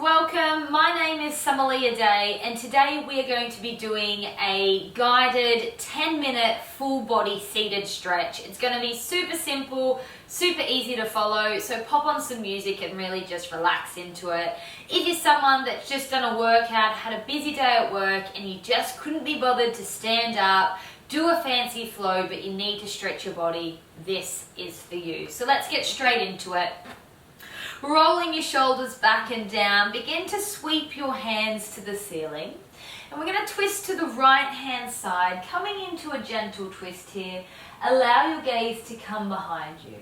welcome. My name is Samalia Day and today we are going to be doing a guided 10-minute full body seated stretch. It's going to be super simple, super easy to follow, so pop on some music and really just relax into it. If you're someone that's just done a workout, had a busy day at work and you just couldn't be bothered to stand up, do a fancy flow, but you need to stretch your body, this is for you. So let's get straight into it. Rolling your shoulders back and down, begin to sweep your hands to the ceiling. And we're going to twist to the right hand side, coming into a gentle twist here. Allow your gaze to come behind you.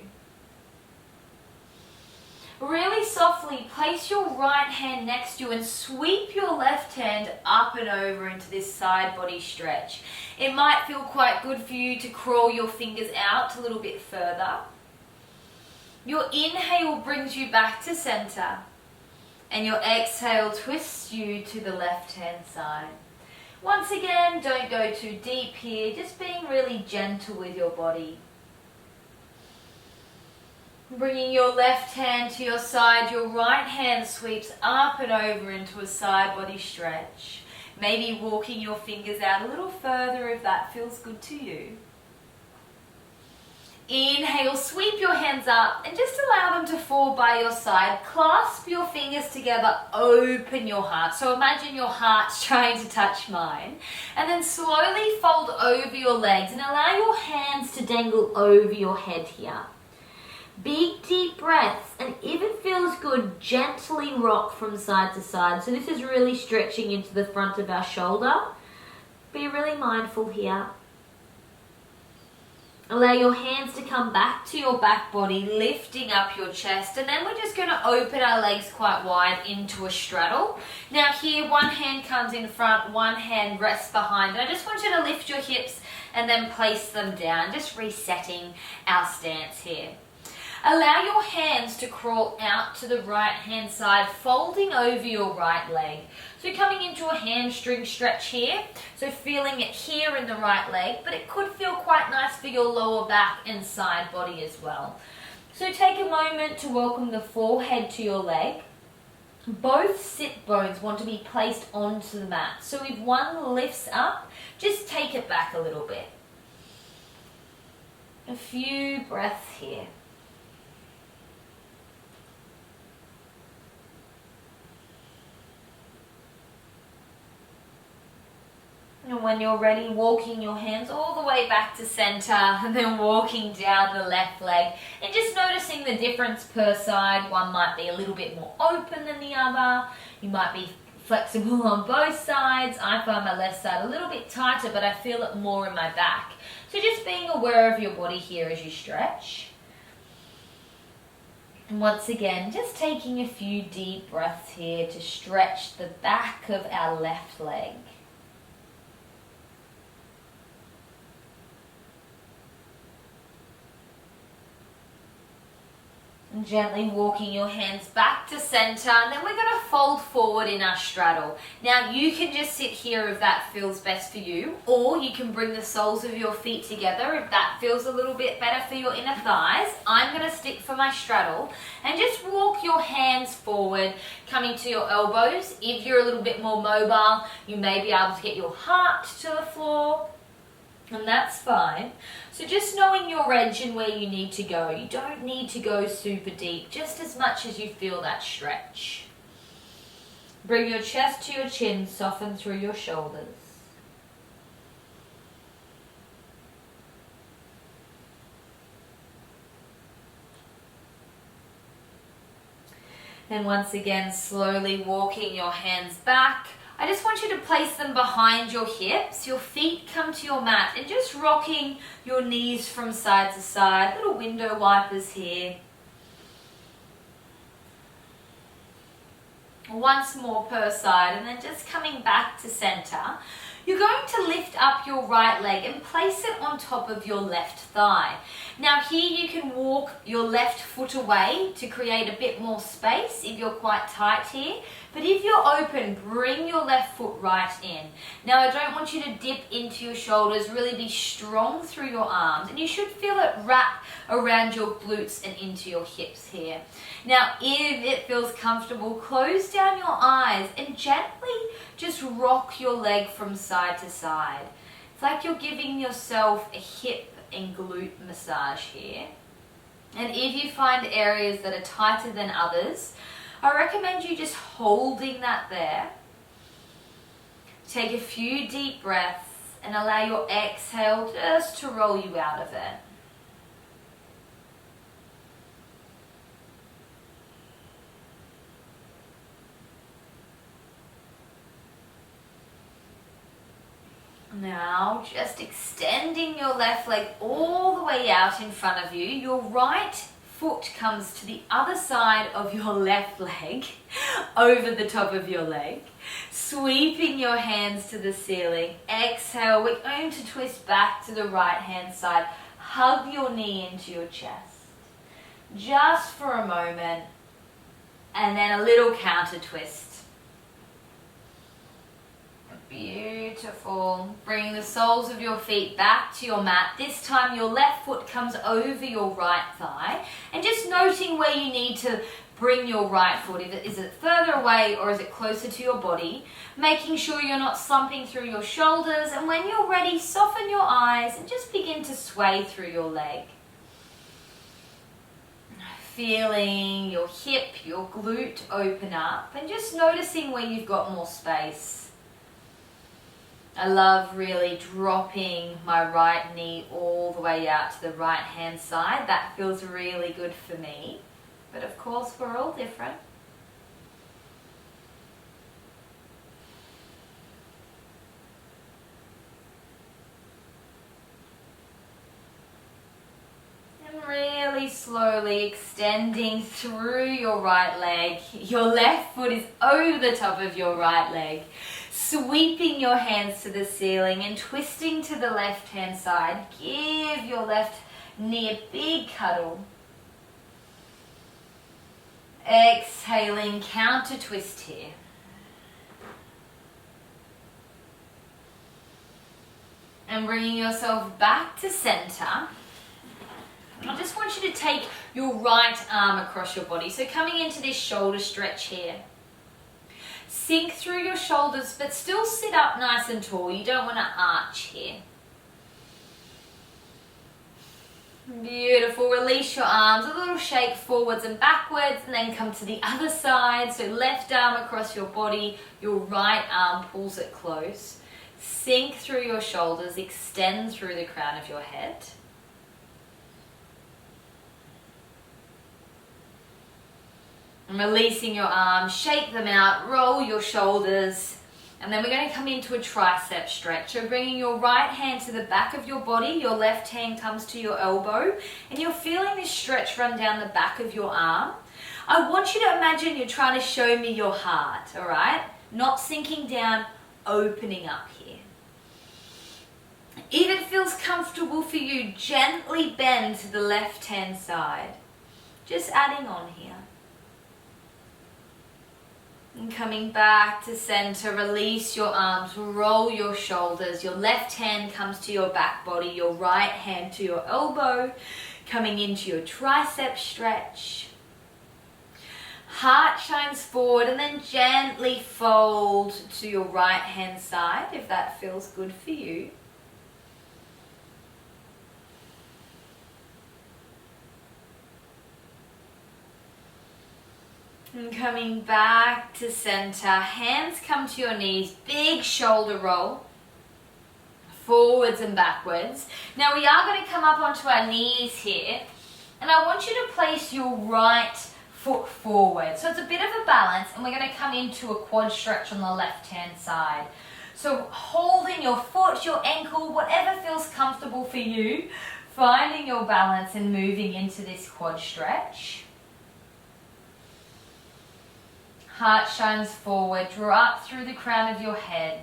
Really softly place your right hand next to you and sweep your left hand up and over into this side body stretch. It might feel quite good for you to crawl your fingers out a little bit further. Your inhale brings you back to center and your exhale twists you to the left hand side. Once again, don't go too deep here, just being really gentle with your body. Bringing your left hand to your side, your right hand sweeps up and over into a side body stretch. Maybe walking your fingers out a little further if that feels good to you. Inhale, sweep your hands up and just allow them to fall by your side. Clasp your fingers together, open your heart. So imagine your heart's trying to touch mine. And then slowly fold over your legs and allow your hands to dangle over your head here. Big deep breaths, and if it feels good, gently rock from side to side. So this is really stretching into the front of our shoulder. Be really mindful here. Allow your hands to come back to your back body, lifting up your chest, and then we're just going to open our legs quite wide into a straddle. Now here, one hand comes in front, one hand rests behind. I just want you to lift your hips and then place them down, just resetting our stance here. Allow your hands to crawl out to the right hand side, folding over your right leg. So coming into a hamstring stretch here, so feeling it here in the right leg, but it could feel quite nice for your lower back and side body as well. So take a moment to welcome the forehead to your leg. Both sit bones want to be placed onto the mat. So if one lifts up, just take it back a little bit. A few breaths here. And when you're ready, walking your hands all the way back to center and then walking down the left leg and just noticing the difference per side. One might be a little bit more open than the other. You might be flexible on both sides. I find my left side a little bit tighter, but I feel it more in my back. So just being aware of your body here as you stretch. And once again, just taking a few deep breaths here to stretch the back of our left leg. And gently walking your hands back to center, and then we're going to fold forward in our straddle. Now you can just sit here if that feels best for you, or you can bring the soles of your feet together if that feels a little bit better for your inner thighs. I'm going to stick for my straddle and just walk your hands forward, coming to your elbows. If you're a little bit more mobile, you may be able to get your heart to the floor. And that's fine. So just knowing your edge and where you need to go. You don't need to go super deep, just as much as you feel that stretch. Bring your chest to your chin, soften through your shoulders. And once again, slowly walking your hands back. I just want you to place them behind your hips. Your feet come to your mat and just rocking your knees from side to side. Little window wipers here. Once more per side, and then just coming back to center. You're going to lift up your right leg and place it on top of your left thigh. Now here you can walk your left foot away to create a bit more space if you're quite tight here. But if you're open, bring your left foot right in. Now I don't want you to dip into your shoulders, really be strong through your arms. And you should feel it wrap around your glutes and into your hips here. Now, if it feels comfortable, close down your eyes and gently just rock your leg from side to side. It's like you're giving yourself a hip and glute massage here. And if you find areas that are tighter than others, I recommend you just holding that there. Take a few deep breaths and allow your exhale just to roll you out of it. Now, just extending your left leg all the way out in front of you. Your right foot comes to the other side of your left leg, over the top of your leg. Sweeping your hands to the ceiling. Exhale, we're going to twist back to the right hand side. Hug your knee into your chest. Just for a moment. And then a little counter twist. Beautiful. Bring the soles of your feet back to your mat. This time your left foot comes over your right thigh. And just noting where you need to bring your right foot. Is it further away or is it closer to your body? Making sure you're not slumping through your shoulders. And when you're ready, soften your eyes and just begin to sway through your leg. Feeling your hip, your glute open up. And just noticing where you've got more space. I love really dropping my right knee all the way out to the right hand side. That feels really good for me. But of course, we're all different. And really slowly extending through your right leg. Your left foot is over the top of your right leg. Sweeping your hands to the ceiling and twisting to the left hand side. Give your left knee a big cuddle. Exhaling, counter twist here. And bringing yourself back to center. I just want you to take your right arm across your body. So coming into this shoulder stretch here. Sink through your shoulders, but still sit up nice and tall. You don't want to arch here. Beautiful. Release your arms. A little shake forwards and backwards, and then come to the other side. So left arm across your body. Your right arm pulls it close. Sink through your shoulders. Extend through the crown of your head. And releasing your arms, shake them out, roll your shoulders, and then we're going to come into a tricep stretch. So bringing your right hand to the back of your body, your left hand comes to your elbow, and you're feeling this stretch run down the back of your arm. I want you to imagine you're trying to show me your heart, all right? Not sinking down, opening up here. If it feels comfortable for you, gently bend to the left hand side. Just adding on here. And coming back to center, release your arms, roll your shoulders. Your left hand comes to your back body, your right hand to your elbow. Coming into your tricep stretch. Heart shines forward and then gently fold to your right hand side if that feels good for you. And coming back to center, hands come to your knees, big shoulder roll, forwards and backwards. Now we are going to come up onto our knees here, and I want you to place your right foot forward. So it's a bit of a balance, and we're going to come into a quad stretch on the left hand side. So holding your foot, your ankle, whatever feels comfortable for you, finding your balance and moving into this quad stretch. Heart shines forward, draw up through the crown of your head.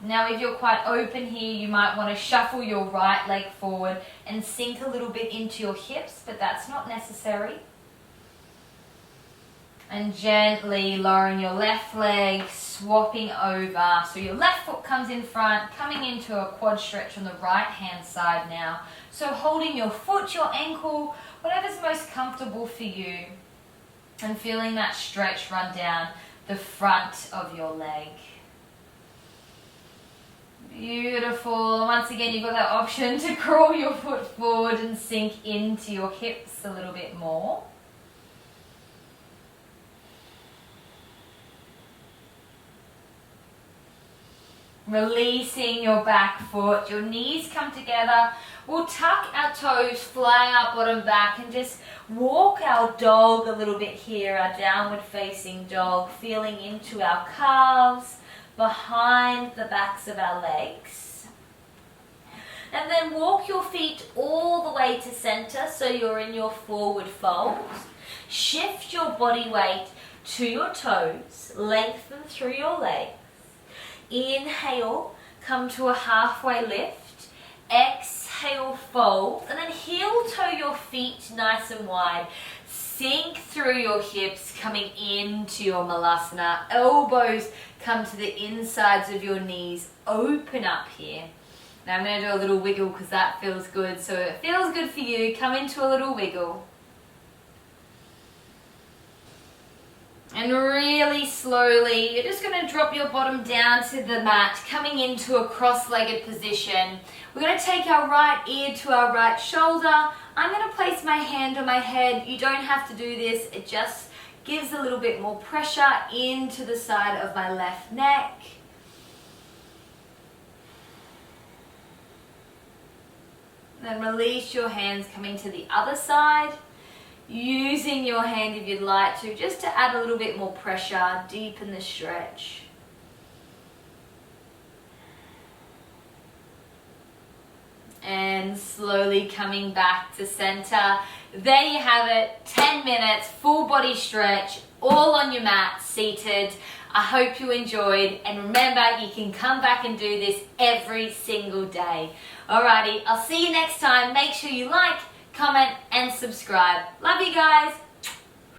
Now if you're quite open here, you might want to shuffle your right leg forward and sink a little bit into your hips, but that's not necessary. And gently lowering your left leg, swapping over. So your left foot comes in front, coming into a quad stretch on the right hand side now. So holding your foot, your ankle, whatever's most comfortable for you. And feeling that stretch run down the front of your leg. Beautiful. Once again, you've got that option to crawl your foot forward and sink into your hips a little bit more. Releasing your back foot, your knees come together. We'll tuck our toes, fly our bottom back, and just walk our dog a little bit here, our downward facing dog, feeling into our calves, behind the backs of our legs. And then walk your feet all the way to center so you're in your forward fold. Shift your body weight to your toes, lengthen through your legs. Inhale, come to a halfway lift. Exhale, fold, and then heel toe your feet nice and wide. Sink through your hips, coming into your Malasana. Elbows come to the insides of your knees. Open up here. Now I'm going to do a little wiggle because that feels good. So it feels good for you. Come into a little wiggle. And really slowly, you're just going to drop your bottom down to the mat, coming into a cross-legged position. We're going to take our right ear to our right shoulder. I'm going to place my hand on my head. You don't have to do this. It just gives a little bit more pressure into the side of my left neck. Then release your hands, coming to the other side. Using your hand if you'd like to, just to add a little bit more pressure, deepen the stretch. And slowly coming back to center. There you have it, 10 minutes, full body stretch, all on your mat, seated. I hope you enjoyed, and remember, you can come back and do this every single day. Alrighty, I'll see you next time. Make sure you like, comment and subscribe. Love you guys.